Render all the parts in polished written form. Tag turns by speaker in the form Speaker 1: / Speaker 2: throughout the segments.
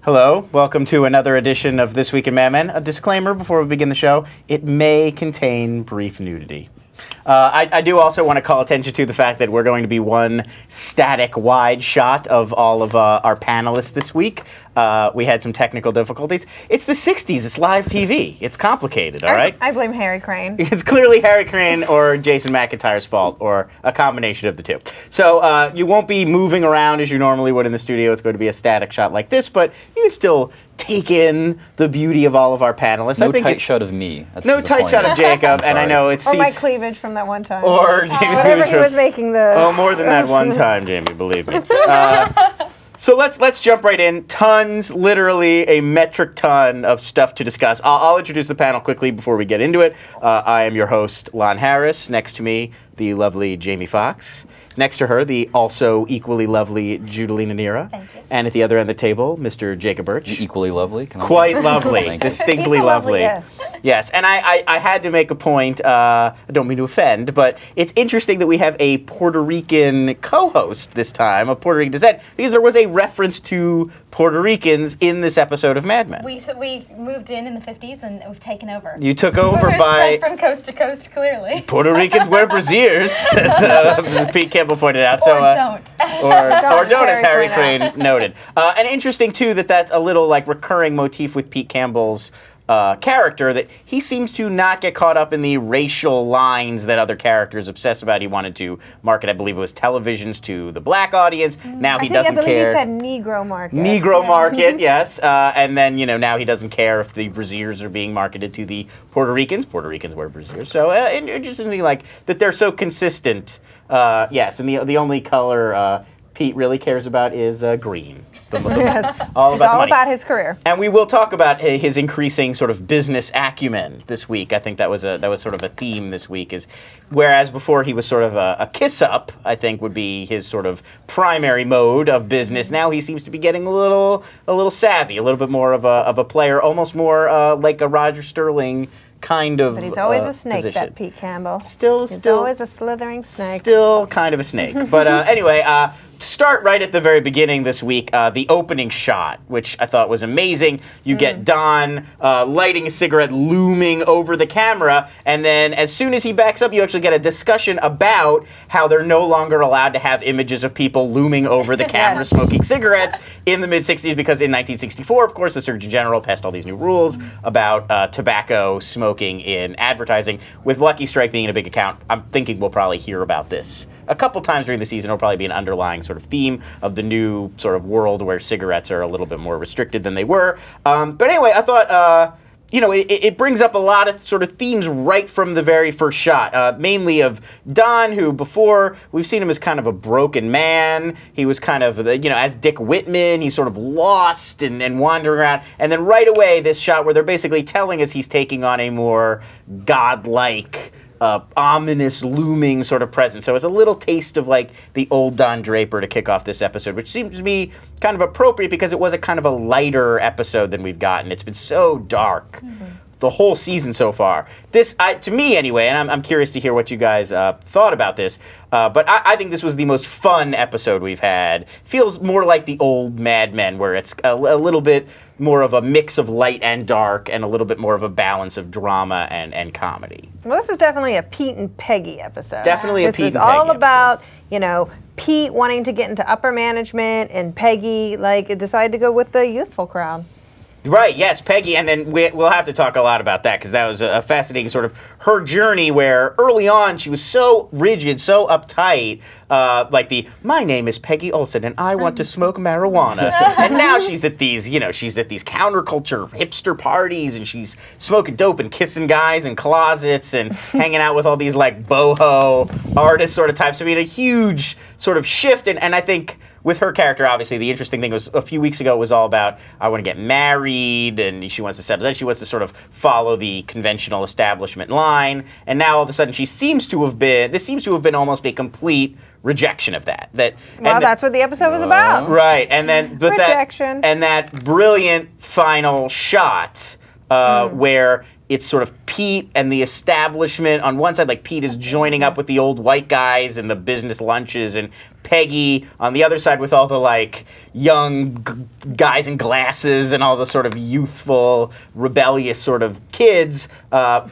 Speaker 1: Hello, welcome to another edition of This Week in Mad Men. A disclaimer before we begin the show, it may contain brief nudity. I do also want to call attention to the fact that we're going to be one static wide shot of all of our panelists this week. We had some technical difficulties. It's the 60s. It's live TV. It's complicated, all right?
Speaker 2: I blame Harry Crane.
Speaker 1: It's clearly Harry Crane or Jason McIntyre's fault, or a combination of the two. So you won't be moving around as you normally would in the studio. It's going to be a static shot like this, but you can still take in the beauty of all of our panelists.
Speaker 3: No tight shot of me. That's
Speaker 1: no tight shot of Jacob, and I know it's...
Speaker 2: Or my cleavage from that one time.
Speaker 1: Or Jamie's
Speaker 2: whatever he was making the...
Speaker 1: Oh, more than that one time, Jamie, believe me. So let's jump right in. Tons, literally a metric ton of stuff to discuss. I'll introduce the panel quickly before we get into it. I am your host, Lon Harris. Next to me, the lovely Jamie Foxx. Next to her, the also equally lovely Judalina Neira.
Speaker 4: Thank you.
Speaker 1: And at the other end of the table, Mr. Jacob Birch.
Speaker 3: Equally lovely.
Speaker 1: Quite lovely. Distinctly lovely.
Speaker 2: Yes.
Speaker 1: Yes, and I had to make a point, I don't mean to offend, but it's interesting that we have a Puerto Rican co-host this time, of Puerto Rican descent, because there was a reference to Puerto Ricans in this episode of Mad Men.
Speaker 4: We moved in the 50s and we've taken over.
Speaker 1: You took over
Speaker 4: We're
Speaker 1: by...
Speaker 4: spread from coast to coast, clearly.
Speaker 1: Puerto Ricans wear brassieres, as Pete Campbell pointed out.
Speaker 4: Or don't.
Speaker 1: Or don't, as Harry
Speaker 2: Crane
Speaker 1: Crane noted. And interesting, too, that that's a little like recurring motif with Pete Campbell's character, that he seems to not get caught up in the racial lines that other characters obsess about. He wanted to market, I believe it was televisions to the black audience. Now he doesn't care.
Speaker 2: I believe he said Negro market.
Speaker 1: Negro market, yes. And then, now he doesn't care if the brassieres are being marketed to the Puerto Ricans. Puerto Ricans wear brassieres. So interestingly, like, that they're so consistent. Yes, and the only color Pete really cares about is green.
Speaker 2: Yes.
Speaker 1: All about the money.
Speaker 2: About his career.
Speaker 1: And we will talk about his increasing sort of business acumen this week. I think that was sort of a theme this week. Is whereas before he was sort of a kiss up, I think would be his sort of primary mode of business. Now he seems to be getting a little savvy, a little bit more of a player, almost more like a Roger Sterling kind of.
Speaker 2: But he's always a snake,
Speaker 1: position.
Speaker 2: that Pete Campbell.
Speaker 1: He's
Speaker 2: always a slithering snake.
Speaker 1: Still kind of a snake. But anyway, to start right at the very beginning this week, the opening shot, which I thought was amazing. You get Don lighting a cigarette, looming over the camera, and then as soon as he backs up, you actually get a discussion about how they're no longer allowed to have images of people looming over the camera
Speaker 2: Yes.
Speaker 1: smoking cigarettes in the mid-'60s, because in 1964, of course, the Surgeon General passed all these new rules about tobacco smoking in advertising, with Lucky Strike being a big account. I'm thinking we'll probably hear about this a couple times during the season. It'll probably be an underlying sort of theme of the new sort of world where cigarettes are a little bit more restricted than they were. But anyway, I thought... it brings up a lot of sort of themes right from the very first shot, mainly of Don, who before we've seen him as kind of a broken man. He was kind of, as Dick Whitman, he's sort of lost and wandering around. And then right away, this shot where they're basically telling us he's taking on a more godlike, ominous, looming sort of presence. So it's a little taste of like the old Don Draper to kick off this episode, which seems to be kind of appropriate because it was a kind of a lighter episode than we've gotten. It's been so dark the whole season so far. This, to me anyway, and I'm curious to hear what you guys thought about this, but I think this was the most fun episode we've had. Feels more like the old Mad Men, where it's a little bit more of a mix of light and dark and a little bit more of a balance of drama and comedy.
Speaker 2: Well, this is definitely a Pete and Peggy episode.
Speaker 1: Definitely a
Speaker 2: this
Speaker 1: Pete
Speaker 2: was
Speaker 1: and Peggy
Speaker 2: all about,
Speaker 1: episode.
Speaker 2: Pete wanting to get into upper management, and Peggy, decided to go with the youthful crowd.
Speaker 1: Right, yes, Peggy, and then we'll have to talk a lot about that, because that was a fascinating sort of her journey, where early on she was so rigid, so uptight, my name is Peggy Olson and I want to smoke marijuana. And now she's at these, counterculture hipster parties, and she's smoking dope and kissing guys in closets and hanging out with all these boho artist sort of types. I mean, a huge sort of shift, and I think with her character, obviously, the interesting thing was a few weeks ago it was all about, I want to get married, and she wants to settle down. She wants to sort of follow the conventional establishment line. And now all of a sudden this seems to have been almost a complete rejection of that.
Speaker 2: That's what the episode was about.
Speaker 1: Right. And then,
Speaker 2: rejection.
Speaker 1: that brilliant final shot where it's sort of Pete and the establishment on one side, like Pete is joining up with the old white guys in the business lunches, and Peggy on the other side with all the like young guys in glasses and all the sort of youthful, rebellious sort of kids.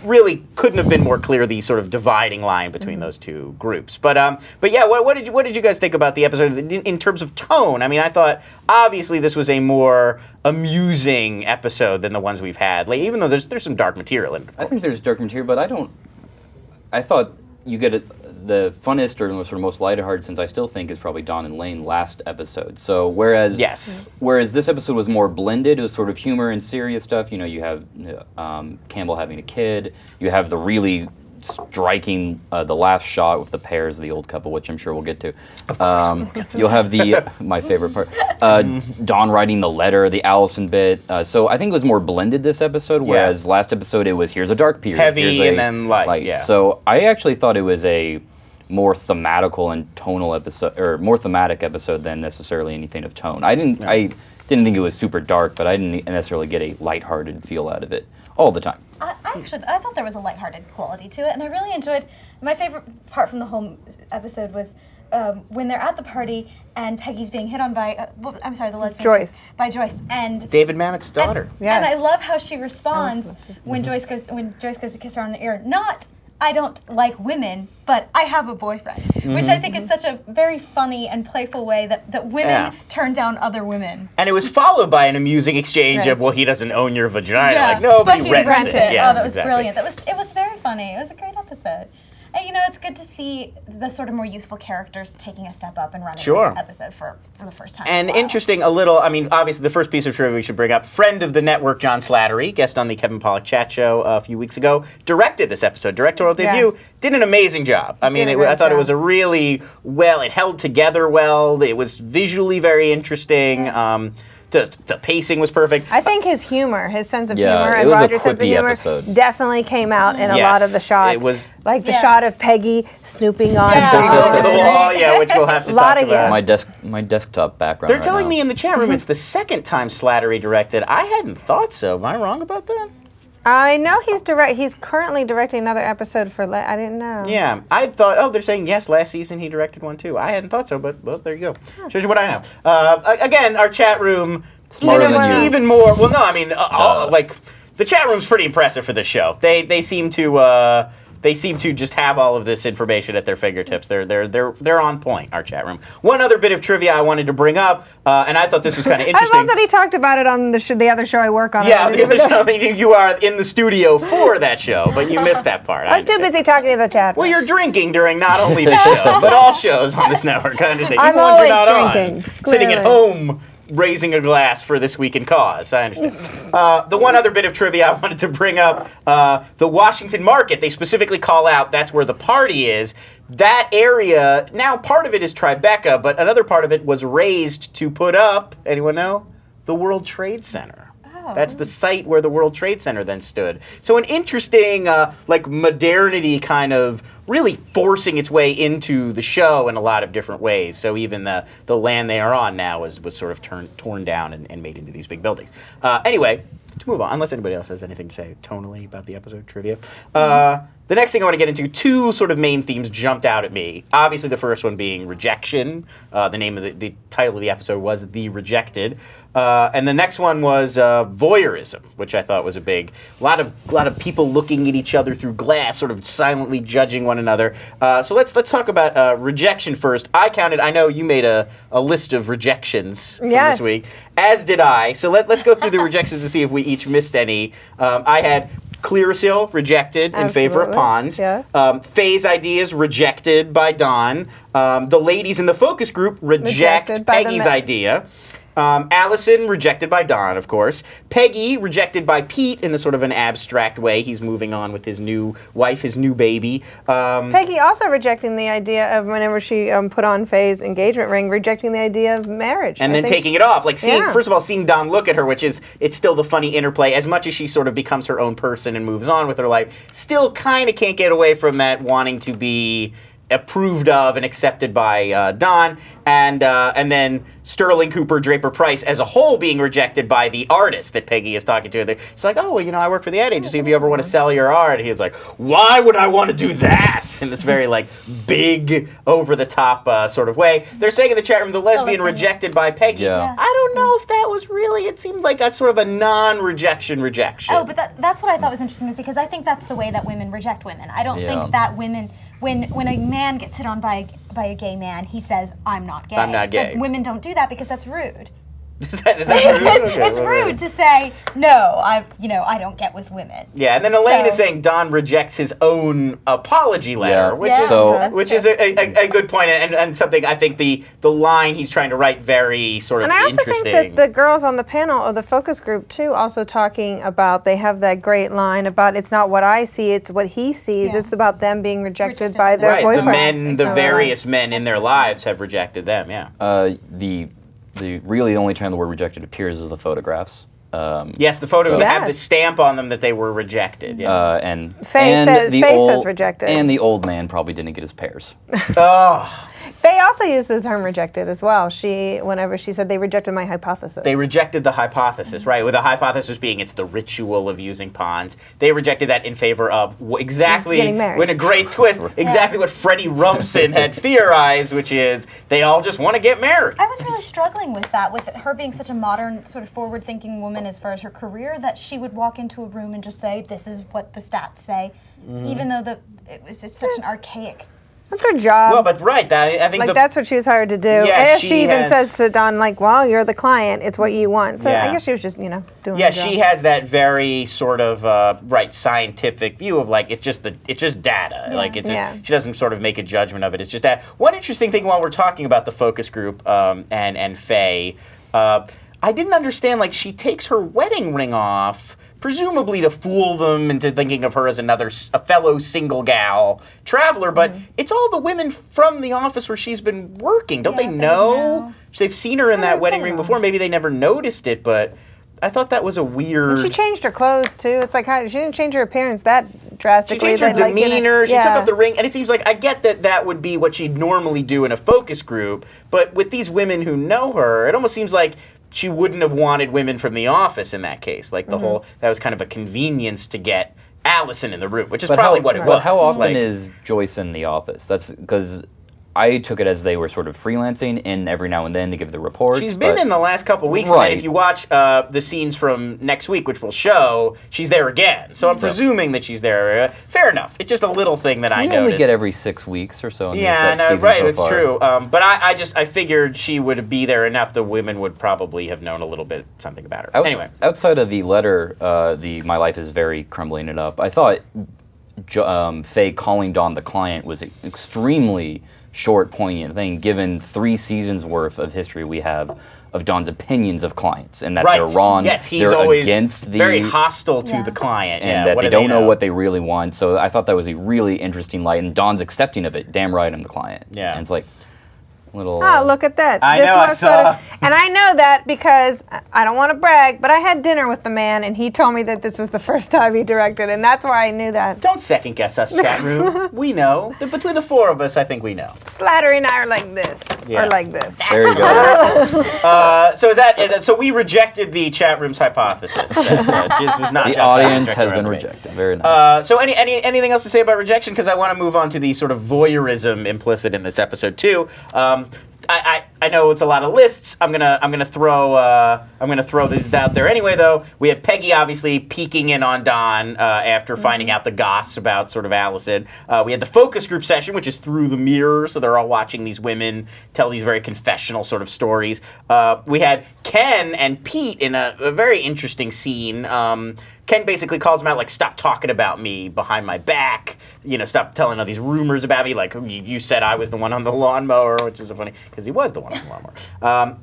Speaker 1: Really couldn't have been more clear the sort of dividing line between those two groups. But yeah, what did you guys think about the episode in terms of tone? I mean, I thought obviously this was a more amusing episode than the ones we've had. Like, even though there's some dark material in it.
Speaker 3: I think there's dark material, but I thought you get the funnest or sort of most lighthearted sense I still think is probably Dawn and Lane last episode. So whereas this episode was more blended, it was sort of humor and serious stuff. You know, you have Campbell having a kid, you have the really striking the last shot with the pairs of the old couple, which I'm sure we'll get to. You'll have the my favorite part, Dawn writing the letter, the Allison bit. So I think it was more blended this episode, whereas last episode it was here's a dark period,
Speaker 1: heavy and then light. Yeah.
Speaker 3: So I actually thought it was a more thematical and tonal episode, or more thematic episode than necessarily anything of tone. I didn't think it was super dark, but I didn't necessarily get a lighthearted feel out of it all the time.
Speaker 4: I thought there was a lighthearted quality to it, and I really enjoyed. My favorite part from the whole episode was when they're at the party and Peggy's being hit on by the lesbian by Joyce and
Speaker 1: David Mamet's daughter.
Speaker 4: And I love how she responds when Joyce goes to kiss her on the ear. Not, I don't like women, but I have a boyfriend, which I think is such a very funny and playful way that women turn down other women.
Speaker 1: And it was followed by an amusing exchange of, well, he doesn't own your vagina.
Speaker 4: Yeah,
Speaker 1: like, no, but he
Speaker 4: rents
Speaker 1: rents it.
Speaker 4: Yes, that was brilliant. It was very funny. It was a great episode. And, you know, it's good to see the sort of more youthful characters taking a step up and running the episode for the first time.
Speaker 1: And interesting, obviously the first piece of trivia we should bring up, friend of the network, John Slattery, guest on the Kevin Pollak chat show a few weeks ago, directed this episode, directorial debut, did an amazing job. I mean, I thought it was a really it held together well, it was visually very interesting. The pacing was perfect.
Speaker 2: I think his humor, his sense of humor, and
Speaker 3: was a
Speaker 2: Roger's sense of humor definitely came out in a lot of the shots.
Speaker 1: It was
Speaker 2: like the shot of Peggy snooping on
Speaker 1: over the wall, which we'll have to talk about.
Speaker 3: My desktop background.
Speaker 1: They're telling me in the chat room it's the second time Slattery directed. I hadn't thought so. Am I wrong about that?
Speaker 2: I know he's currently directing another episode for I didn't know.
Speaker 1: Yeah, I thought, they're saying yes, last season he directed one too. I hadn't thought so, but well, there you go. Shows you what I know. Again, our chat room, even more, well, no, I mean, like, the chat room's pretty impressive for this show. They seem to just have all of this information at their fingertips. They're on point, our chat room. One other bit of trivia I wanted to bring up, and I thought this was kind of interesting.
Speaker 2: I love that he talked about it on the other show I work on.
Speaker 1: Yeah, the other show, you are in the studio for that show, but you missed that part.
Speaker 2: I'm too busy talking to the chat room.
Speaker 1: Well, you're drinking during not only the show, but all shows on this network. I understand.
Speaker 2: I'm
Speaker 1: even ones you're not
Speaker 2: drinking,
Speaker 1: on. Sitting at home, raising a glass for This Week in Cause. I understand. The one other bit of trivia I wanted to bring up, the Washington Market, they specifically call out that's where the party is. That area, now part of it is Tribeca, but another part of it was raised to put up, anyone know? The World Trade Center. That's the site where the World Trade Center then stood. So an interesting, modernity kind of really forcing its way into the show in a lot of different ways. So even the land they are on now was sort of torn down and made into these big buildings. Anyway, to move on, unless anybody else has anything to say tonally about the episode trivia. The next thing I want to get into, two sort of main themes jumped out at me. Obviously, the first one being rejection. The name of the title of the episode was The Rejected. And the next one was voyeurism, which I thought was a lot of people looking at each other through glass, sort of silently judging one another. So let's talk about rejection first. I know you made a list of rejections from this week, as did I. So let's go through the rejections to see if we each missed any. I had Clearasil rejected in favor of Pons.
Speaker 2: Yes.
Speaker 1: Phase Ideas rejected by Don. The ladies in the focus group reject Peggy's idea. Allison rejected by Don, of course. Peggy rejected by Pete in a sort of an abstract way. He's moving on with his new wife, his new baby.
Speaker 2: Peggy also rejecting the idea of whenever she put on Faye's engagement ring, rejecting the idea of marriage.
Speaker 1: And then taking it off. Like, first of all, seeing Don look at her, which is, it's still the funny interplay. As much as she sort of becomes her own person and moves on with her life, still kind of can't get away from that wanting to be approved of and accepted by Don, and then Sterling Cooper, Draper Price as a whole being rejected by the artist that Peggy is talking to. She's like, oh, well, I work for the ad agency. If you ever want to sell your art, and he's like, why would I want to do that? In this very big, over-the-top sort of way. They're saying in the chat room, the lesbian rejected by Peggy.
Speaker 3: Yeah.
Speaker 1: I don't know if that was really. It seemed like a sort of a non-rejection.
Speaker 4: Oh, but that's what I thought was interesting, because I think that's the way that women reject women. I don't think that women. When a man gets hit on by a gay man, he says, I'm not gay.
Speaker 1: I'm not gay.
Speaker 4: But women don't do that because that's rude.
Speaker 1: Is that rude? Okay,
Speaker 4: it's rude to say, no, I don't get with women.
Speaker 1: Yeah, and then Elaine is saying Don rejects his own apology letter, which is a good point, and something I think the line he's trying to write very sort of interesting.
Speaker 2: And I also think that the girls on the panel of the focus group, too, also talking about, they have that great line about, it's not what I see, it's what he sees. Yeah. It's about them being rejected by their boyfriends.
Speaker 1: The various men in their lives have rejected them,
Speaker 3: The only time the word rejected appears is the photographs.
Speaker 1: Yes, the photo that had the stamp on them that they were rejected. Yes.
Speaker 3: And
Speaker 2: Faye says rejected.
Speaker 3: And the old man probably didn't get his pears.
Speaker 1: Oh.
Speaker 2: Faye also used the term rejected as well. Whenever she said they rejected my hypothesis.
Speaker 1: They rejected the hypothesis, right? With the hypothesis being it's the ritual of using pawns. They rejected that in favor of exactly, when a great twist, exactly what Freddie Rumsen had theorized, which is they all just want to get married.
Speaker 4: I was really struggling with that, with her being such a modern, sort of forward-thinking woman as far as her career, that she would walk into a room and just say, this is what the stats say, even though it's such an archaic.
Speaker 2: That's her job.
Speaker 1: Well, but I think
Speaker 2: that's what she was hired to do.
Speaker 1: Yeah,
Speaker 2: and she even says to Don, well, you're the client. It's what you want. So I guess she was just, doing her job.
Speaker 1: Yeah, she has that very sort of scientific view of it's just data.
Speaker 2: Yeah.
Speaker 1: She doesn't sort of make a judgment of it. It's just that. One interesting thing while we're talking about the focus group and Faye, I didn't understand. She takes her wedding ring off, presumably to fool them into thinking of her as a fellow single gal traveler, but it's all the women from the office where she's been working. Don't they know? They've seen her in that wedding ring before. Maybe they never noticed it, but I thought that was a weird.
Speaker 2: And she changed her clothes too. It's she didn't change her appearance that drastically.
Speaker 1: She changed her demeanor. She took off the ring, and it seems like I get that would be what she'd normally do in a focus group, but with these women who know her, it almost seems like she wouldn't have wanted women from the office in that case. The whole, that was kind of a convenience to get Allison in the room, which is probably what it was.
Speaker 3: But how often is Joyce in the office? That's because I took it as they were sort of freelancing in every now and then to give the reports.
Speaker 1: She's been in the last couple of weeks, and if you watch the scenes from next week, which we'll show, she's there again. So I'm presuming that she's there. Fair enough. It's just a little thing that I noticed.
Speaker 3: We only get every 6 weeks or so in
Speaker 1: yeah,
Speaker 3: this season
Speaker 1: right,
Speaker 3: so
Speaker 1: that's
Speaker 3: far.
Speaker 1: true. But I figured she would be there enough. The women would probably have known a little bit something about her. Anyway.
Speaker 3: Outside of the letter, My Life is Very Crumbling It Up, I thought Faye calling Dawn the client was extremely short, poignant thing, given 3 seasons worth of history we have of Dawn's opinions of clients, and that they're wrong,
Speaker 1: yes, he's
Speaker 3: they're
Speaker 1: always
Speaker 3: against
Speaker 1: very hostile to the client,
Speaker 3: and that they don't know what they really want. So I thought that was a really interesting light, and Dawn's accepting of it. Damn right, I'm the client.
Speaker 1: Yeah,
Speaker 3: and it's like little.
Speaker 2: Oh, look at that!
Speaker 1: I know, I saw.
Speaker 2: And I know that because I don't want to brag, but I had dinner with the man, and he told me that this was the first time he directed, and that's why I knew that.
Speaker 1: Don't second guess us, chat room. We know. Between the 4 of us, I think we know.
Speaker 2: Slattery and I are like this, or like this.
Speaker 3: There you go.
Speaker 1: So we rejected the chat room's hypothesis. That Jizz was not.
Speaker 3: The audience has been rejected. Very nice.
Speaker 1: So anything else to say about rejection? Because I want to move on to the sort of voyeurism implicit in this episode too. I know it's a lot of lists. I'm gonna throw these out there anyway. Though we had Peggy obviously peeking in on Don after finding out the goss about sort of Allison. We had the focus group session, which is through the mirror, so they're all watching these women tell these very confessional sort of stories. We had Ken and Pete in a very interesting scene. Ken basically calls him out, stop talking about me behind my back. Stop telling all these rumors about me. You said I was the one on the lawnmower, which is funny because he was the one on the lawnmower.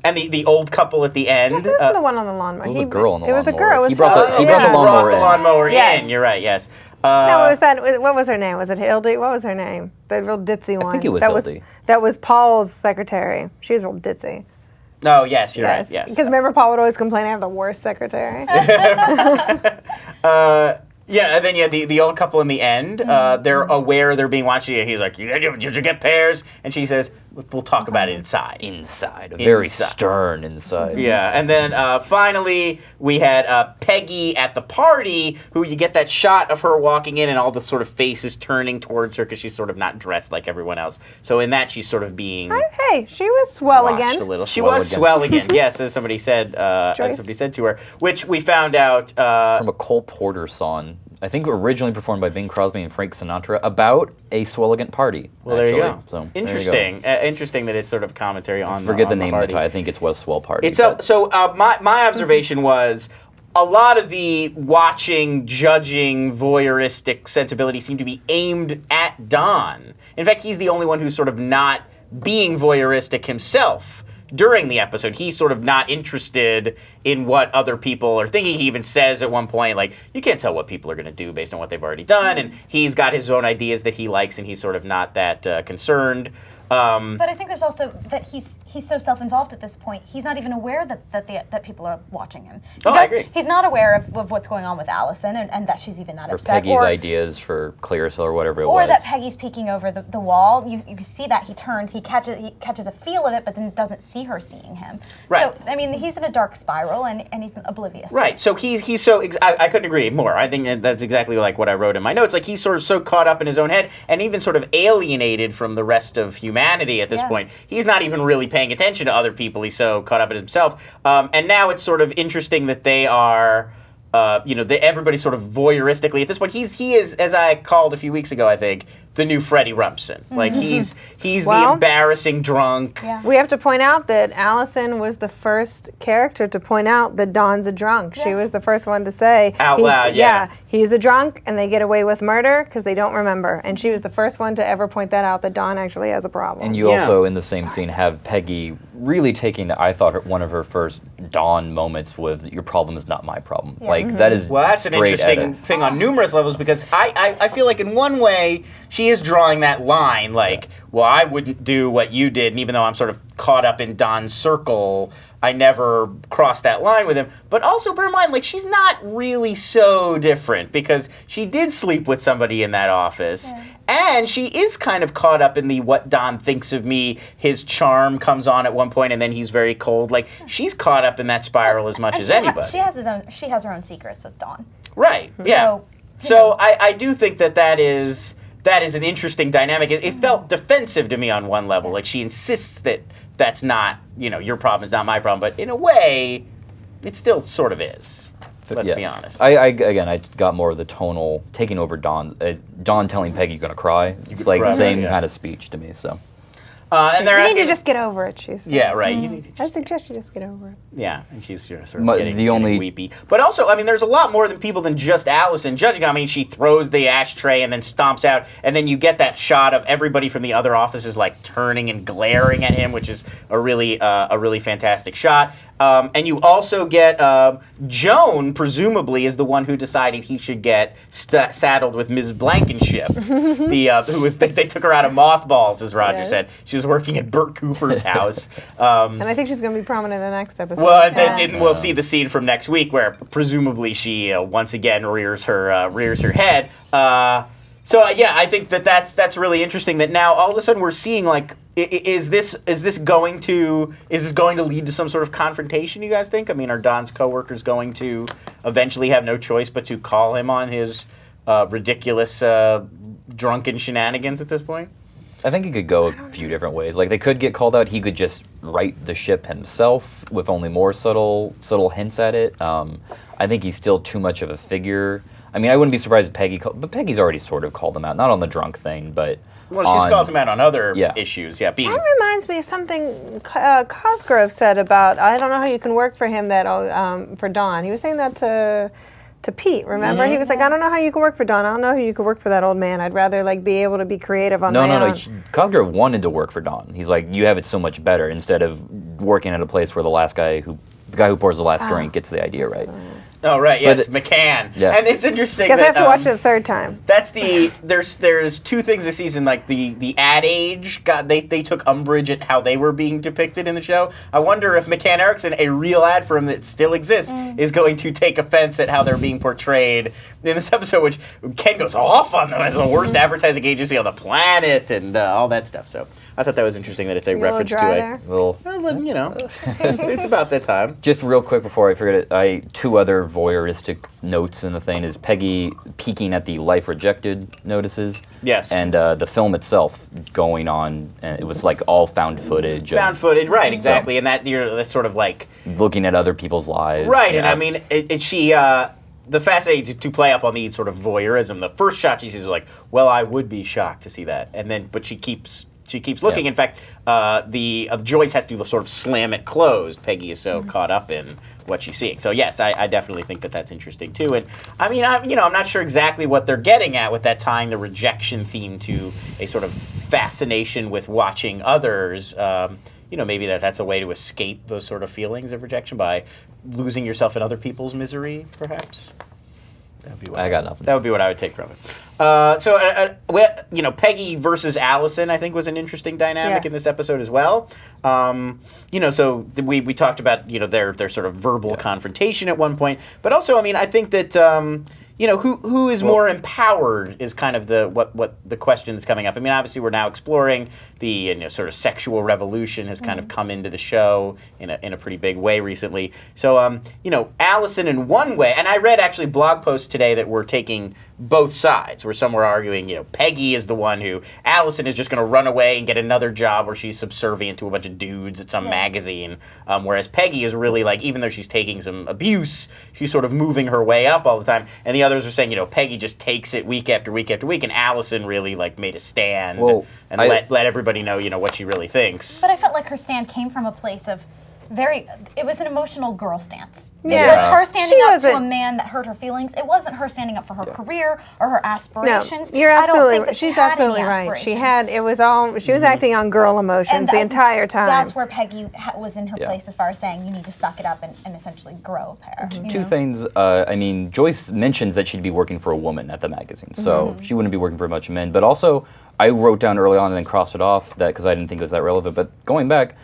Speaker 1: And the old couple at the end.
Speaker 2: Who was the one on the lawnmower?
Speaker 3: It was a girl on the lawnmower.
Speaker 2: It was a girl.
Speaker 3: He brought the lawnmower
Speaker 1: in. You're right. Yes.
Speaker 2: No, it was that. What was her name? Was it Hildy? What was her name? The real ditzy one.
Speaker 3: I think it was Hildy.
Speaker 2: That was Paul's secretary. She was real ditzy.
Speaker 1: Oh, yes, you're right, yes.
Speaker 2: Because remember, Paul would always complain, I have the worst secretary.
Speaker 1: Yeah, and then the old couple in the end, they're aware they're being watched. He's like, did you get pears? And she says, we'll talk about it inside.
Speaker 3: Very stern inside.
Speaker 1: Yeah, and then finally we had Peggy at the party, who you get that shot of her walking in and all the sort of faces turning towards her because she's sort of not dressed like everyone else. So in that, she's sort of being
Speaker 2: hey, she was swell again.
Speaker 1: A little. She was swell again. Yes, as somebody said to her, which we found out
Speaker 3: from a Cole Porter song. I think originally performed by Bing Crosby and Frank Sinatra about a swelligant party.
Speaker 1: Well, there you go. So, interesting. Interesting that it's sort of commentary on
Speaker 3: Forget the
Speaker 1: name
Speaker 3: of the party. I think it's was Swell Party.
Speaker 1: My observation was a lot of the watching, judging, voyeuristic sensibility seemed to be aimed at Don. In fact, he's the only one who's sort of not being voyeuristic himself. During the episode, he's sort of not interested in what other people are thinking. He even says at one point, like, you can't tell what people are going to do based on what they've already done, and he's got his own ideas that he likes, and he's sort of not that concerned.
Speaker 4: But I think there's also that he's so self-involved at this point. He's not even aware that people are watching him.
Speaker 1: I agree.
Speaker 4: He's not aware of what's going on with Allison and that she's even that upset.
Speaker 3: Peggy's ideas for Clearasil or whatever it was.
Speaker 4: Or that Peggy's peeking over the wall. You can see that he turns, he catches a feel of it, but then doesn't see her seeing him.
Speaker 1: Right.
Speaker 4: So I mean, he's in a dark spiral and he's oblivious.
Speaker 1: Right. So he's so I couldn't agree more. I think that's exactly like what I wrote in my notes. Like he's sort of so caught up in his own head and even sort of alienated from the rest of humanity at this point. He's not even really paying attention to other people. He's so caught up in himself. And now it's sort of interesting that they are, everybody's sort of voyeuristically at this point. He is, as I called a few weeks ago, I think, the new Freddie Rumpson. Like he's the embarrassing drunk.
Speaker 2: Yeah. We have to point out that Allison was the first character to point out that Don's a drunk. Yeah. She was the first one to say
Speaker 1: out loud,
Speaker 2: he's a drunk, and they get away with murder because they don't remember. And she was the first one to ever point that out, that Don actually has a problem.
Speaker 3: And you also, in the same scene, have Peggy really taking, I thought, one of her first Dawn moments with, your problem is not my problem. Yeah. Like, that is
Speaker 1: that's an interesting thing on numerous levels, because I feel like in one way, she is drawing that line, like, well, I wouldn't do what you did, and even though I'm sort of caught up in Don's circle, I never crossed that line with him. But also, bear in mind, like, she's not really so different, because she did sleep with somebody in that office, and she is kind of caught up in the what Don thinks of me. His charm comes on at one point, and then he's very cold. Like, she's caught up in that spiral as much as anybody.
Speaker 4: She has her own secrets with Don.
Speaker 1: Right, yeah. So I do think that is an interesting dynamic. It felt defensive to me on one level. Like, she insists that that's not, your problem is not my problem. But in a way, it still sort of is. Let's be honest.
Speaker 3: I got more of the tonal taking over Don. Don telling Peggy, you're going to cry. It's like the same kind of speech to me, so.
Speaker 2: And you need to just get over it, she said.
Speaker 1: Yeah, right. You need to
Speaker 2: I suggest you just get over it.
Speaker 1: Yeah, and she's sort of getting weepy. But also, I mean, there's a lot more than people than just Allison judging. I mean, she throws the ashtray and then stomps out, and then you get that shot of everybody from the other offices like turning and glaring at him, which is a really fantastic shot. And you also get Joan, presumably, is the one who decided he should get saddled with Ms. Blankenship, they took her out of mothballs, as Roger said. She was working at Bert Cooper's house.
Speaker 2: And I think she's going to be prominent in the next episode.
Speaker 1: Well, then we'll see the scene from next week where presumably she once again rears her head. I think that's really interesting. That now all of a sudden we're seeing, like, is this going to lead to some sort of confrontation? You guys think? I mean, are Don's coworkers going to eventually have no choice but to call him on his ridiculous drunken shenanigans at this point?
Speaker 3: I think it could go a few different ways. Like, they could get called out. He could just right the ship himself with only more subtle hints at it. I think he's still too much of a figure. I mean, I wouldn't be surprised if Peggy but Peggy's already sort of called him out. Not on the drunk thing, but
Speaker 1: she's called him out on other issues. Yeah,
Speaker 2: that reminds me of something Cosgrove said about, I don't know how you can work for him for Don. He was saying that to Pete, remember? Mm-hmm. He was like, I don't know how you can work for Don. I don't know how you can work for that old man. I'd rather be able to be creative on my own.
Speaker 3: No. Cosgrove wanted to work for Don. He's like, you have it so much better, instead of working at a place where the guy who pours the last drink gets the idea right.
Speaker 1: Oh right, yes, McCann.
Speaker 3: Yeah.
Speaker 1: And it's interesting
Speaker 2: Because I
Speaker 1: that,
Speaker 2: have to watch it a third time.
Speaker 1: That's there's two things this season, like the ad age they took umbrage at how they were being depicted in the show. I wonder if McCann Erickson, a real ad firm that still exists, is going to take offense at how they're being portrayed in this episode, which Ken goes off on them as the worst advertising agency on the planet and all that stuff. So I thought that was interesting that it's a reference to a
Speaker 3: little,
Speaker 1: you know, it's about that time.
Speaker 3: Just real quick before I forget it, two other voyeuristic notes in the thing is Peggy peeking at the life rejected notices.
Speaker 1: Yes.
Speaker 3: And the film itself going on, and it was like all found footage.
Speaker 1: Found footage, right, exactly. And that's sort of like
Speaker 3: looking at other people's lives.
Speaker 1: Right, and I mean, the fascinating to play up on the sort of voyeurism. The first shot she sees is like, well, I would be shocked to see that. And then, but she keeps looking. Yeah. In fact, Joyce has to sort of slam it closed. Peggy is so caught up in what she's seeing. So yes, I definitely think that that's interesting too. And I mean, I'm not sure exactly what they're getting at with that, tying the rejection theme to a sort of fascination with watching others. Maybe that's a way to escape those sort of feelings of rejection by losing yourself in other people's misery, perhaps.
Speaker 3: I got nothing.
Speaker 1: That would be what I would take from it. Peggy versus Allison, I think, was an interesting dynamic in this episode as well. So we talked about their sort of verbal confrontation at one point, but also, I mean, I think that who is more empowered is kind of what the question that's coming up. I mean, obviously we're now exploring the sort of sexual revolution has kind of come into the show in a pretty big way recently. So Allison in one way, and I read actually blog posts today that were taking both sides, where some were arguing, Peggy is the one who, Allison is just going to run away and get another job where she's subservient to a bunch of dudes at some magazine, whereas Peggy is really like, even though she's taking some abuse, she's sort of moving her way up all the time. And the others are saying, Peggy just takes it week after week after week, and Allison really like made a stand and let everybody know, what she really thinks.
Speaker 4: But I felt like her stand came from a place of it was an emotional girl stance.
Speaker 2: Yeah.
Speaker 4: It was her standing up to a man that hurt her feelings. It wasn't her standing up for her career or her aspirations.
Speaker 2: No, you're absolutely,
Speaker 4: I don't think that
Speaker 2: she's absolutely right. She was acting on girl emotions the entire time.
Speaker 4: That's where Peggy was in her place as far as saying you need to suck it up and essentially grow a pair.
Speaker 3: Two things. I mean, Joyce mentions that she'd be working for a woman at the magazine, so she wouldn't be working for a bunch of men. But also, I wrote down early on and then crossed it off because I didn't think it was that relevant. But going back,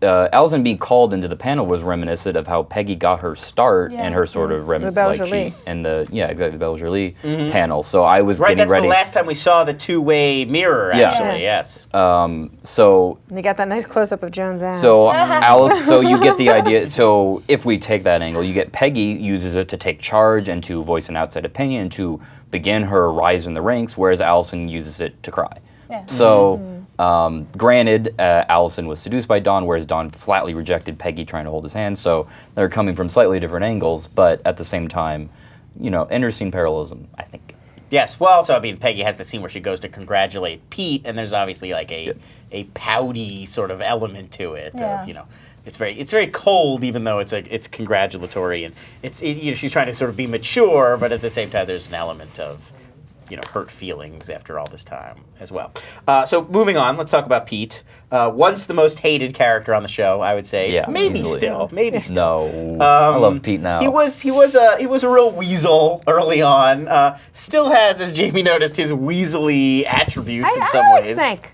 Speaker 3: Allison being called into the panel was reminiscent of how Peggy got her start and her sort of
Speaker 2: the Belle Jolie.
Speaker 3: The Belle Jolie panel. So I was getting ready.
Speaker 1: That's the last time we saw the two-way mirror. Actually, yes.
Speaker 3: So
Speaker 2: you got that nice close-up of Joan's ass.
Speaker 3: So Alice, so you get the idea. So if we take that angle, you get Peggy uses it to take charge and to voice an outside opinion to begin her rise in the ranks, whereas Allison uses it to cry. Yeah. So. Granted, Allison was seduced by Don, whereas Don flatly rejected Peggy trying to hold his hand, so they're coming from slightly different angles, but at the same time, interesting parallelism, I think.
Speaker 1: Yes, well, also, I mean, Peggy has the scene where she goes to congratulate Pete, and there's obviously like a pouty sort of element to it.
Speaker 4: Yeah.
Speaker 1: It's very cold, even though it's congratulatory, and she's trying to sort of be mature, but at the same time, there's an element of hurt feelings after all this time as well. So moving on, let's talk about Pete. Once the most hated character on the show, I would say. Yeah, maybe
Speaker 3: easily.
Speaker 1: still.
Speaker 3: No, I love Pete now.
Speaker 1: He was a real weasel early on. Still has, as Jamie noticed, his weaselly attributes in some ways.
Speaker 2: Snake.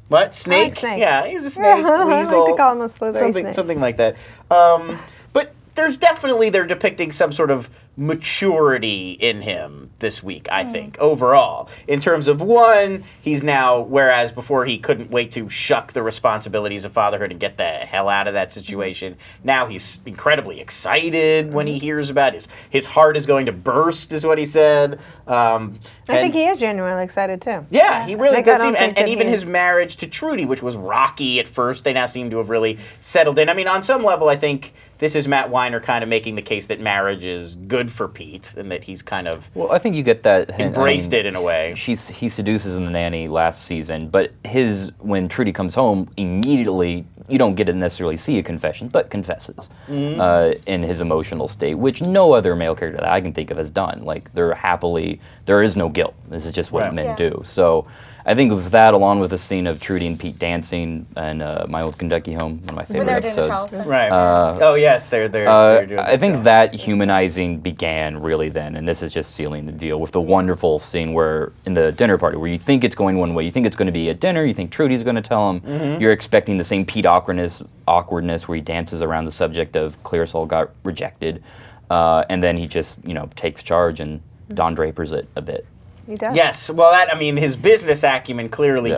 Speaker 1: What? Snake?
Speaker 2: I like Snake.
Speaker 1: Yeah, he's a snake, weasel.
Speaker 2: I like to call him a slithery snake.
Speaker 1: Something like that. But they're depicting some sort of maturity in him this week, I think, overall. In terms of one, he's now, whereas before he couldn't wait to shuck the responsibilities of fatherhood and get the hell out of that situation, now he's incredibly excited when he hears about it. His heart is going to burst, is what he said.
Speaker 2: I think he is genuinely excited, too.
Speaker 1: Yeah, he really does seem, and even his marriage to Trudy, which was rocky at first, they now seem to have really settled in. I mean, on some level, I think this is Matt Weiner kind of making the case that marriage is good good for Pete, and that he's kind of
Speaker 3: Well, I think you get that
Speaker 1: embraced it in a way.
Speaker 3: He seduces in The Nanny last season, but when Trudy comes home, immediately you don't get to necessarily see a confession, but confesses in his emotional state, which no other male character that I can think of has done. Like, there is no guilt. This is just what men do. So I think with that, along with the scene of Trudy and Pete dancing and My Old Kentucky Home, one of my favorite episodes.
Speaker 1: Right. Oh yes, they're doing
Speaker 3: I think that humanizing began really then, and this is just sealing the deal with the wonderful scene where in the dinner party where you think it's going one way, you think it's going to be a dinner, you think Trudy's going to tell him, you're expecting the same Pete awkwardness where he dances around the subject of Clearsol got rejected, and then he just takes charge and Don Draper's it a bit.
Speaker 2: He does.
Speaker 1: Yes. Well, his business acumen clearly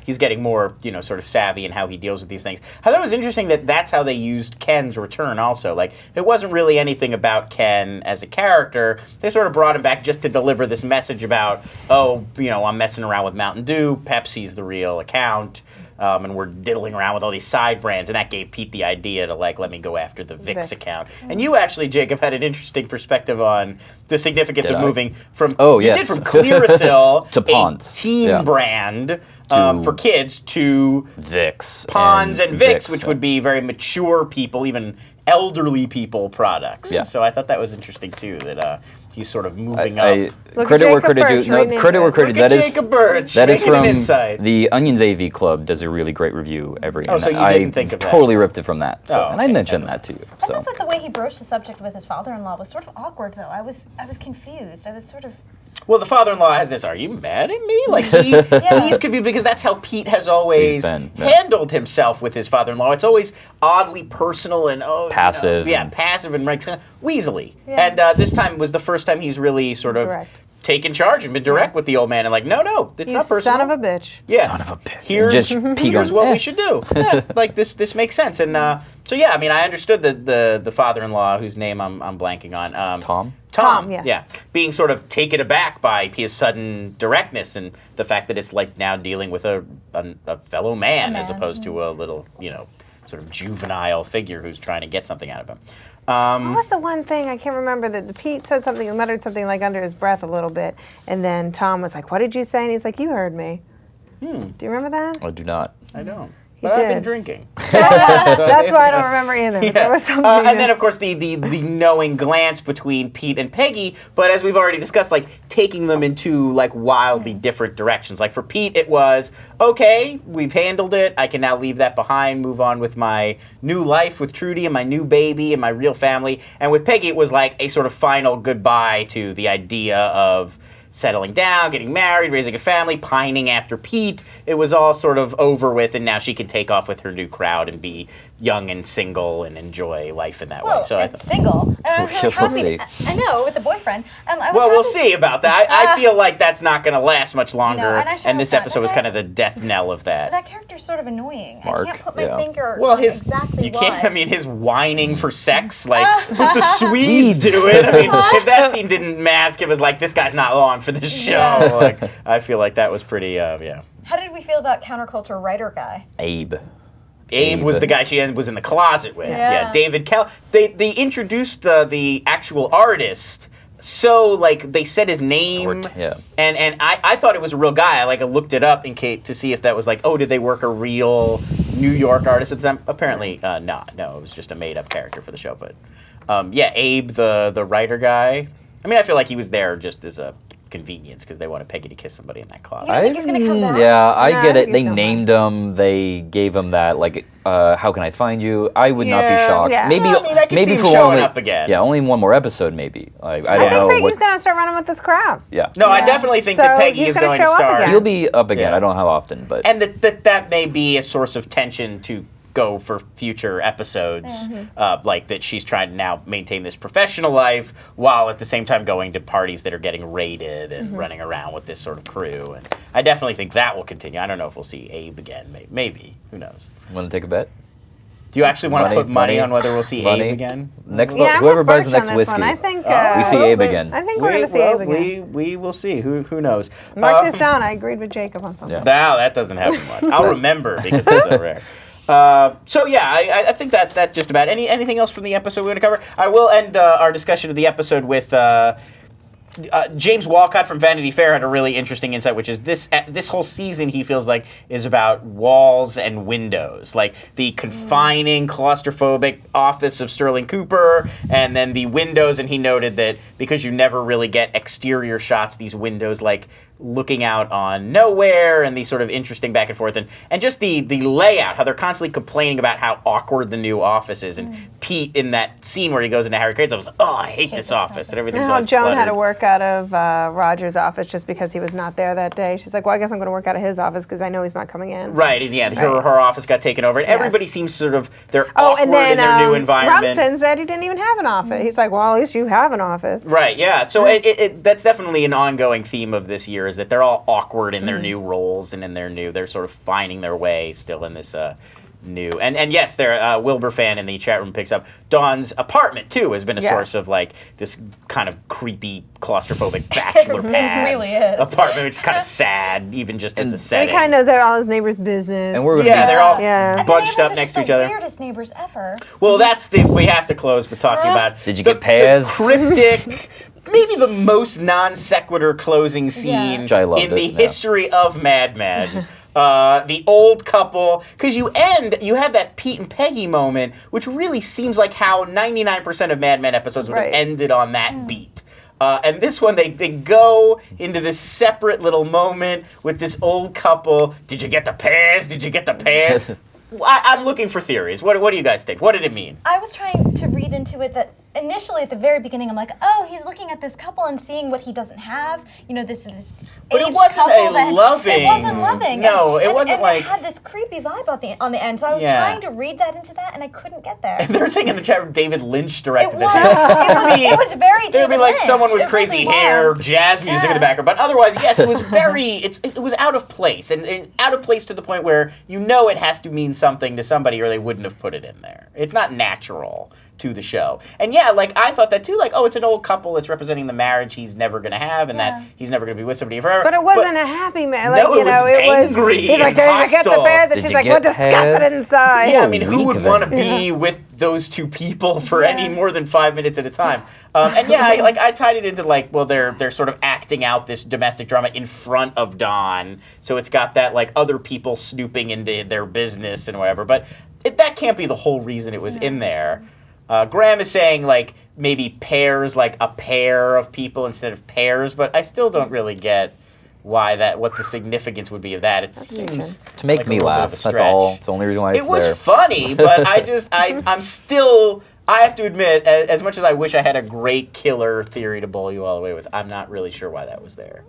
Speaker 1: he's getting more, sort of savvy in how he deals with these things. I thought it was interesting that that's how they used Ken's return also. Like, it wasn't really anything about Ken as a character. They sort of brought him back just to deliver this message about, I'm messing around with Mountain Dew, Pepsi's the real account. And we're diddling around with all these side brands, and that gave Pete the idea to, let me go after the Vicks account. And you actually, Jacob, had an interesting perspective on the significance of moving from from Clearasil,
Speaker 3: to Pond's,
Speaker 1: a teen brand for kids, to
Speaker 3: Vicks,
Speaker 1: Pond's and Vicks, which would be very mature people, even elderly people products.
Speaker 3: Yeah.
Speaker 1: So I thought that was interesting too, that he's sort of moving up.
Speaker 3: Credit where credit due. Credit where credit. That is from the Onions AV Club. Does a really great review every.
Speaker 1: Oh, so you didn't think of that?
Speaker 3: Totally ripped it from that. So, and I mentioned that to you.
Speaker 4: I thought that the way he broached the subject with his father-in-law was sort of awkward, though. I was confused. I was sort of.
Speaker 1: Well, the father-in-law has this, are you mad at me? Like, he's confused because that's how Pete has always handled himself with his father-in-law. It's always oddly personal and,
Speaker 3: passive.
Speaker 1: Passive and weaselly. Yeah. And this time was the first time he's really sort of taken charge and been direct with the old man and no, it's not personal.
Speaker 2: Son of a bitch.
Speaker 1: Yeah.
Speaker 3: Son of a bitch.
Speaker 1: Here's what we should do. Yeah, this makes sense. And so, I understood the father-in-law, whose name I'm blanking on. Tom, yeah. Being sort of taken aback by his sudden directness and the fact that it's like now dealing with a fellow man as opposed to a little, sort of juvenile figure who's trying to get something out of him.
Speaker 2: What was the one thing, I can't remember, that Pete said something, muttered something like under his breath a little bit, and then Tom was like, what did you say? And he's like, you heard me. Do you remember that?
Speaker 3: I do not.
Speaker 1: I don't. But I've been drinking.
Speaker 2: That's why I don't remember either. Yeah. There was something
Speaker 1: and then, of course, the knowing glance between Pete and Peggy, but as we've already discussed, taking them in two, wildly different directions. Like, for Pete, it was, okay, we've handled it. I can now leave that behind, move on with my new life with Trudy and my new baby and my real family. And with Peggy, it was like a sort of final goodbye to the idea of settling down, getting married, raising a family, pining after Pete. It was all sort of over with, and now she can take off with her new crowd and be young and single and enjoy life in that way. So
Speaker 4: it's single. And I was really happy. I know, with the boyfriend.
Speaker 1: We'll see about that. I feel like that's not going to last much longer, and this episode was kind of the death knell of that.
Speaker 4: That character's sort of annoying.
Speaker 1: Mark,
Speaker 4: I can't put my finger on exactly why.
Speaker 1: His whining for sex, the Swedes do it. If that scene didn't mask, it was like, this guy's not on for this show.
Speaker 4: Yeah.
Speaker 1: I feel like that was pretty,
Speaker 4: How did we feel about counterculture writer guy?
Speaker 1: Abe was the guy she was in the closet with. Yeah, David Kell. They introduced the actual artist. So, they said his name, and I thought it was a real guy. I looked it up to see if that was did they work a real New York artist at the time? Apparently not. No, it was just a made-up character for the show. But, Abe, the writer guy, I feel like he was there just as a convenience because they wanted Peggy to kiss somebody in that closet.
Speaker 4: You think he's going to come back?
Speaker 3: Yeah, I get it. They named him. They gave him that, how can I find you? I would not be shocked.
Speaker 1: Yeah. Maybe I can see him showing up again.
Speaker 3: Yeah, only one more episode, maybe. I don't know.
Speaker 2: I think Peggy's going to start running with this crowd.
Speaker 3: Yeah.
Speaker 1: No, I definitely think that Peggy is going to start.
Speaker 3: He'll be up again. I don't know how often, but.
Speaker 1: And that may be a source of tension to go for future episodes, that she's trying to now maintain this professional life while at the same time going to parties that are getting raided and running around with this sort of crew. And I definitely think that will continue. I don't know if we'll see Abe again. Maybe. Who knows?
Speaker 3: Want to take a bet?
Speaker 1: Do you actually want to put money on whether we'll see Abe again?
Speaker 3: Whoever buys the next whiskey,
Speaker 2: I think,
Speaker 3: we see Abe again.
Speaker 2: I think we're going to see Abe again.
Speaker 1: We will see. Who knows?
Speaker 2: Mark this down. I agreed with Jacob on something.
Speaker 1: Yeah. That doesn't happen much. I'll remember because it's so rare. So yeah, I think that just about anything else from the episode we want to cover. I will end our discussion of the episode with James Walcott from Vanity Fair had a really interesting insight, which is this whole season he feels like is about walls and windows, like the confining, claustrophobic office of Sterling Cooper, and then the windows. And he noted that because you never really get exterior shots, these windows like looking out on nowhere, and these sort of interesting back and forth, and just the layout, how they're constantly complaining about how awkward the new office is. And Pete, in that scene where he goes into Harry Crane's office, I hate this office, and everything's always
Speaker 2: Joan
Speaker 1: cluttered.
Speaker 2: had to work out of Roger's office just because he was not there that day. She's like, well, I guess I'm going to work out of his office because I know he's not coming in.
Speaker 1: Right, and her office got taken over, and everybody seems sort of, they're awkward
Speaker 2: and then,
Speaker 1: in their new environment.
Speaker 2: Rumson said he didn't even have an office. He's like, well, at least you have an office.
Speaker 1: Right, yeah. So that's definitely an ongoing theme of this year, is that they're all awkward in their new roles and in they're sort of finding their way still in this new. And yes, Wilbur fan in the chat room picks up Dawn's apartment too has been a source of like this kind of creepy claustrophobic bachelor pad
Speaker 4: really is.
Speaker 1: apartment, which is kind of sad, even just as a setting.
Speaker 2: He kind of knows all his neighbors' business.
Speaker 3: And we're
Speaker 1: they're all
Speaker 4: And
Speaker 1: bunched
Speaker 4: the
Speaker 1: up
Speaker 4: neighbors
Speaker 1: next
Speaker 4: are
Speaker 1: to
Speaker 4: just
Speaker 1: each other.
Speaker 4: the weirdest neighbors ever.
Speaker 1: Well, we have to close with talking about.
Speaker 3: Did you get Paz?
Speaker 1: The cryptic. Maybe the most non sequitur closing scene
Speaker 3: Which I loved
Speaker 1: in the history of Mad Men. The old couple, because you have that Pete and Peggy moment, which really seems like how 99% of Mad Men episodes would have ended on that beat. And this one, they go into this separate little moment with this old couple. Did you get the pears? Did you get the pears? I'm looking for theories. What do you guys think? What did it mean?
Speaker 4: I was trying to read into it that initially at the very beginning I'm like, oh, he's looking at this couple and seeing what he doesn't have. You know, this
Speaker 1: But it
Speaker 4: aged
Speaker 1: wasn't
Speaker 4: couple
Speaker 1: a loving.
Speaker 4: It wasn't loving.
Speaker 1: No, it wasn't
Speaker 4: and
Speaker 1: like.
Speaker 4: it had this creepy vibe on the end. So I was trying to read that into that, and I couldn't get there.
Speaker 1: And they were saying in the chat room, David Lynch directed this.
Speaker 4: It was very David
Speaker 1: It would be like
Speaker 4: Lynch.
Speaker 1: someone with
Speaker 4: It
Speaker 1: crazy
Speaker 4: really
Speaker 1: hair,
Speaker 4: was.
Speaker 1: jazz music in the background. But otherwise, yes, it was very. It was out of place, and out of place to the point where you know it has to mean something to somebody, or they wouldn't have put it in there. It's not natural to the show. And yeah, like I thought that too. Like, oh, it's an old couple that's representing the marriage he's never going to have, and that he's never going to be with somebody forever.
Speaker 2: But it wasn't a happy man. Like,
Speaker 1: no,
Speaker 2: it was
Speaker 1: angry.
Speaker 2: He's like,
Speaker 1: and
Speaker 2: did you get the
Speaker 1: hostile.
Speaker 2: bears? And she's like, we'll discuss it inside.
Speaker 1: Yeah, I mean, who would
Speaker 3: weak
Speaker 1: want to
Speaker 3: of it.
Speaker 1: be with those two people for any more than 5 minutes at a time? And yeah, I tied it into like, well, they're sort of acting out this domestic drama in front of Dawn, so it's got that like other people snooping into their business and whatever. But that can't be the whole reason it was in there. Graham is saying like maybe pairs, like a pair of people instead of pairs, but I still don't really get what the significance would be of that. It seems
Speaker 3: to make
Speaker 1: like
Speaker 3: me
Speaker 1: a little bit
Speaker 3: laugh.
Speaker 1: of a
Speaker 3: That's
Speaker 1: stretch.
Speaker 3: all. It's the only reason why it's
Speaker 1: It was
Speaker 3: there.
Speaker 1: funny, but I'm still. I have to admit, as much as I wish I had a great killer theory to blow you all away with, I'm not really sure why that was there.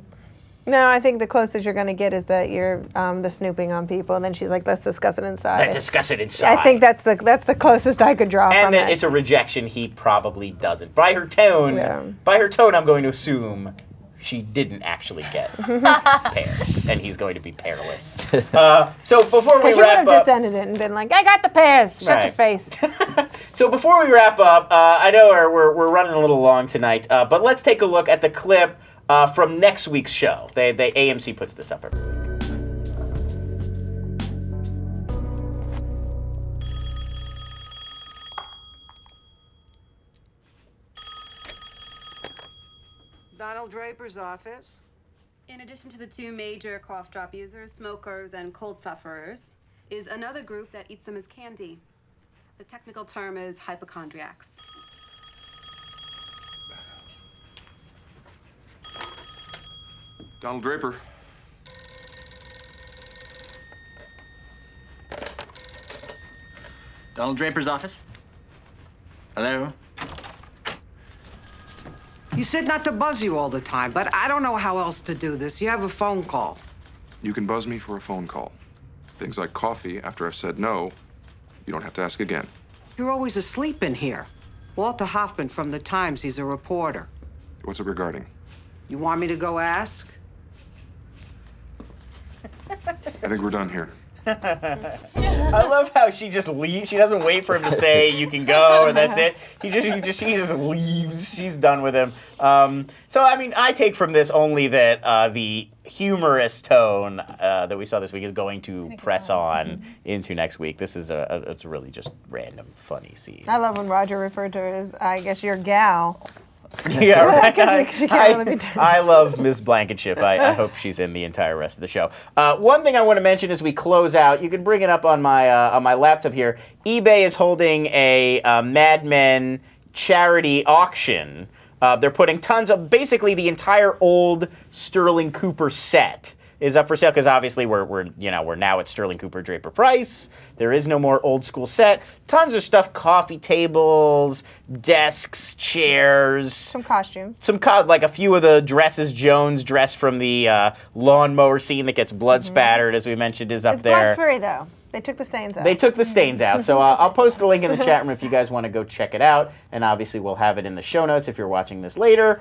Speaker 2: No, I think the closest you're going to get is that you're the snooping on people, and then she's like, "Let's discuss it inside."
Speaker 1: Let's discuss it inside.
Speaker 2: I think that's the closest I could draw
Speaker 1: and
Speaker 2: from
Speaker 1: then
Speaker 2: it.
Speaker 1: it's a rejection. He probably doesn't. By her tone, I'm going to assume she didn't actually get pears, and he's going to be pearless. So before we
Speaker 2: Because you would
Speaker 1: wrap
Speaker 2: have
Speaker 1: up,
Speaker 2: just ended it and been like, "I got the pears." Shut your face.
Speaker 1: So before we wrap up, I know we're running a little long tonight, but let's take a look at the clip from next week's show. AMC puts this up every week.
Speaker 5: Donald Draper's office.
Speaker 6: In addition to the two major cough drop users, smokers and cold sufferers, is another group that eats them as candy. The technical term is hypochondriacs.
Speaker 7: Donald Draper.
Speaker 8: Donald Draper's office? Hello?
Speaker 5: You said not to buzz you all the time, but I don't know how else to do this. You have a phone call.
Speaker 7: You can buzz me for a phone call. Things like coffee, after I've said no, you don't have to ask again.
Speaker 5: You're always asleep in here. Walter Hoffman from the Times, he's a reporter.
Speaker 7: What's it regarding?
Speaker 5: You want me to go ask?
Speaker 7: I think we're done here.
Speaker 1: I love how she just leaves. She doesn't wait for him to say you can go or that's it. She just leaves. She's done with him. So I mean, I take from this only that the humorous tone that we saw this week is going to press on into next week. This is it's really just random, funny scene.
Speaker 2: I love when Roger referred to her as, I guess, your gal.
Speaker 1: Yeah, right.
Speaker 2: She can't really be
Speaker 1: I love Miss Blankenship. I hope she's in the entire rest of the show. One thing I want to mention as we close out, you can bring it up on my laptop here. eBay is holding a Mad Men charity auction. They're putting tons of, basically the entire old Sterling Cooper set is up for sale because obviously we're now at Sterling Cooper Draper price. There is no more old school set. Tons of stuff: coffee tables, desks, chairs,
Speaker 2: some costumes,
Speaker 1: like a few of the dresses. Jones' dress from the lawnmower scene that gets blood spattered, as we mentioned, is up there.
Speaker 2: It's blood free though. They took the stains out.
Speaker 1: They took the stains out. So I'll post a link in the chat room if you guys want to go check it out. And obviously we'll have it in the show notes if you're watching this later.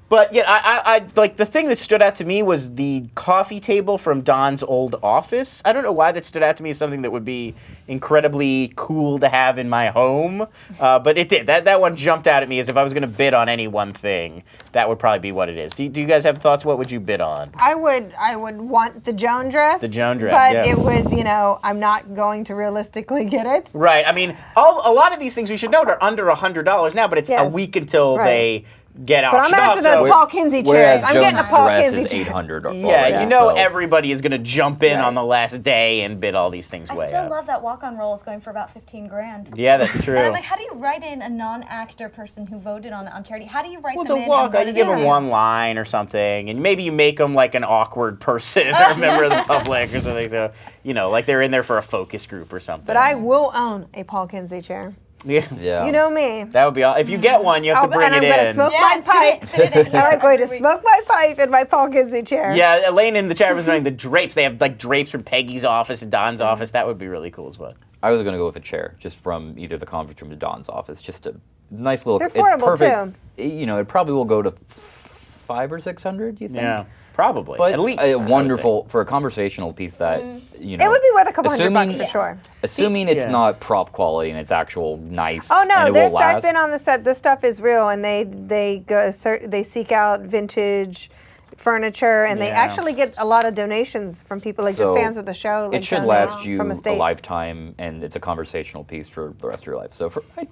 Speaker 1: But yeah, I like the thing that stood out to me was the coffee table from Don's old office. I don't know why that stood out to me as something that would be incredibly cool to have in my home, but it did. That one jumped out at me as if I was going to bid on any one thing, that would probably be what it is. Do you guys have thoughts? What would you bid on?
Speaker 2: I would want the Joan dress.
Speaker 1: The Joan dress,
Speaker 2: but
Speaker 1: yeah.
Speaker 2: it would, I'm not going to realistically get it.
Speaker 1: Right. I mean, a lot of these things we should note are under $100 now, but it's a week until they get auctioned off.
Speaker 2: But I'm after those Paul Kinsey chairs. I'm getting a Paul Kinsey
Speaker 3: chair. $800.
Speaker 1: Yeah, everybody is going to jump in on the last day and bid all these things way up.
Speaker 4: I still love that walk-on roll is going for about $15,000.
Speaker 1: Yeah, that's true.
Speaker 4: And I'm like, how do you write in a non-actor person who voted on charity? How do you write them in?
Speaker 1: Well, it's a walk. You give them one line or something, and maybe you make them like an awkward person or a member of the public or something. So, like they're in there for a focus group or something.
Speaker 2: But I will own a Paul Kinsey chair.
Speaker 1: Yeah.
Speaker 2: You know me.
Speaker 1: That would be all. If you get one, you have to bring it in.
Speaker 2: I'm going to smoke my pipe. I'm going to smoke my pipe in my Paul Kinsey chair.
Speaker 1: Yeah, Elaine in the chat was running the drapes. They have like drapes from Peggy's office and Don's office. That would be really cool as well.
Speaker 3: I was going to go with a chair, just from either the conference room to Don's office. Just a nice little.
Speaker 2: They're affordable
Speaker 3: too. It probably will go to $500 or $600. You think?
Speaker 1: Yeah. Probably,
Speaker 3: but
Speaker 1: at least.
Speaker 3: Wonderful for a conversational piece that,
Speaker 2: It would be worth a couple $100 for sure.
Speaker 3: Assuming it's not prop quality and it's actual nice.
Speaker 2: Oh no,
Speaker 3: I've
Speaker 2: been on the set. This stuff is real, and they seek out vintage furniture, and they actually get a lot of donations from people, like just fans of the show. Like
Speaker 3: it should last you a lifetime, and it's a conversational piece for the rest of your life. So I'd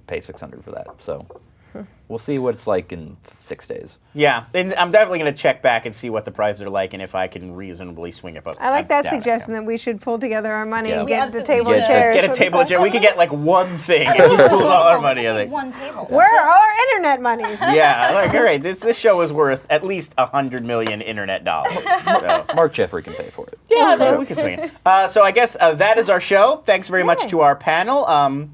Speaker 3: pay $600 for that. So. We'll see what it's like in 6 days.
Speaker 1: Yeah, and I'm definitely going to check back and see what the prices are like and if I can reasonably swing it.
Speaker 2: I like that suggestion that we should pull together our money and get the table and chairs.
Speaker 1: Get a table and chair. We could get like one thing and just pool all our money. I think.
Speaker 4: One table.
Speaker 2: Where are our internet monies?
Speaker 1: Yeah, like all right, this show is worth at least $100 million internet dollars. So.
Speaker 3: Mark Jeffrey can pay for it.
Speaker 1: Yeah, we can swing it. So I guess that is our show. Thanks very much to our panel.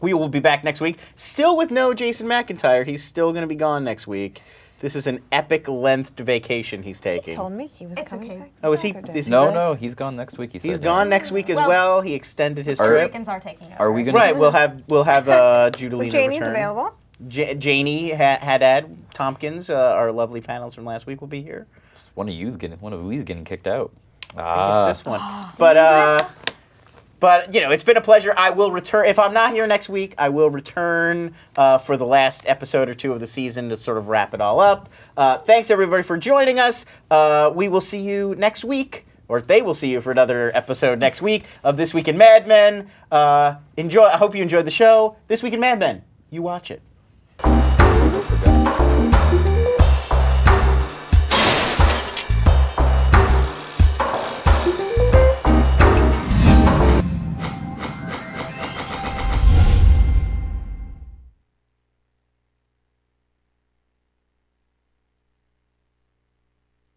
Speaker 1: We will be back next week, still with no Jason McIntyre. He's still going to be gone next week. This is an epic-lengthed vacation he's taking.
Speaker 2: He told me he was coming back.
Speaker 1: Oh, is he?
Speaker 3: No, he's gone next week.
Speaker 1: He's gone next week as well. He extended his trip.
Speaker 4: Americans are taking over.
Speaker 3: Are we going?
Speaker 1: Right, we'll have Judalina
Speaker 2: Janie's
Speaker 1: return.
Speaker 2: available.
Speaker 1: Janie Haddad Tompkins, our lovely panels from last week, will be here.
Speaker 3: One of we's getting kicked out.
Speaker 1: I think it's this one, But, it's been a pleasure. I will return. If I'm not here next week, I will return for the last episode or two of the season to sort of wrap it all up. Thanks, everybody, for joining us. We will see you next week, or they will see you for another episode next week of This Week in Mad Men. I hope you enjoyed the show. This Week in Mad Men. You watch it.